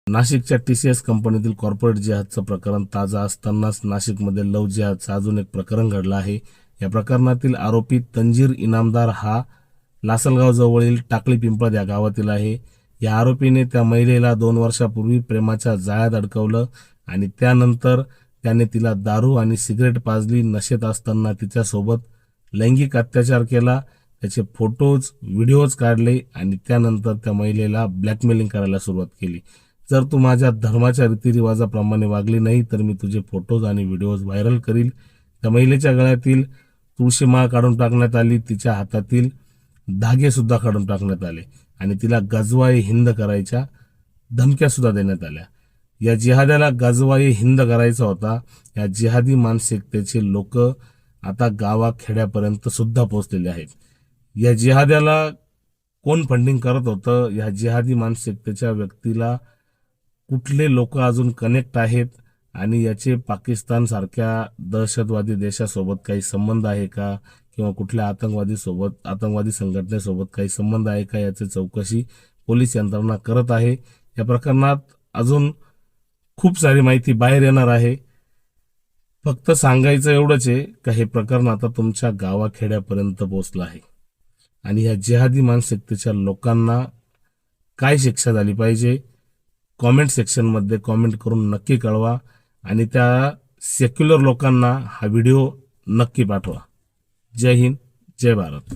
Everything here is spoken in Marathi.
नाशिकच्या TCS कंपनीतील कॉर्पोरेट जिहादचं प्रकरण ताजा असतानाच नाशिकमध्ये लव्ह जिहादचं अजून एक प्रकरण घडलं आहे। या प्रकरणातील आरोपी तंजीर इनामदार हा लासलगाव जवळील टाकळी पिंपळ या गावातील आहे। या आरोपीने त्या महिलेला 2 वर्षापूर्वी प्रेमाच्या जाळ्यात अडकवलं आणि त्यानंतर त्याने तिला दारू आणि सिगरेट पाजली। नशेत असताना तिच्यासोबत लैंगिक अत्याचार केला, त्याचे फोटोज व्हिडिओज काढले आणि त्यानंतर त्या महिलेला ब्लॅकमेलिंग करायला सुरुवात केली। जर तू माझ्या धर्माच्या रीतिरिवाजाप्रमाणे वागली नाही तर मी तुझे फोटोज आणि व्हिडिओज व्हायरल करील। त्या महिलेच्या गळ्यातील तुळशी माळ काढून टाकण्यात आली, तिच्या हातातील धागे सुद्धा काढून टाकण्यात आले आणि तिला गजवाई हिंद करायच्या धमक्या सुद्धा देण्यात आल्या। या जिहाद्याला गजवाई हिंद करायचा होता। या जिहादी मानसिकतेचे लोक आता गावाखेड्यापर्यंत सुद्धा पोहोचलेले आहेत। या जिहाद्याला कोण फंडिंग करत होतं, या जिहादी मानसिकतेच्या व्यक्तीला कुठले लोक अजून कनेक्ट आहेत आणि याचे पाकिस्तान सारख्या दहशतवादी देशासोबत काही संबंध आहे का किंवा कुठल्या आतंकवादी संघटनेसोबत काही संबंध आहे का, याची चौकशी पोलीस यंत्रणा करत आहे। या प्रकरणात अजून खूप सारी माहिती बाहेर येणार आहे। फक्त सांगायचं एवढंच आहे का हे प्रकरण आता तुमच्या गावाखेड्यापर्यंत पोहोचलं आहे आणि या जिहादी मानसिकतेच्या लोकांना काय शिक्षा झाली पाहिजे कमेंट सेक्शनमध्ये कमेंट करून नक्की कळवा आणि त्या सेक्युलर लोकांना हा व्हिडिओ नक्की पाठवा। जय हिंद, जय भारत।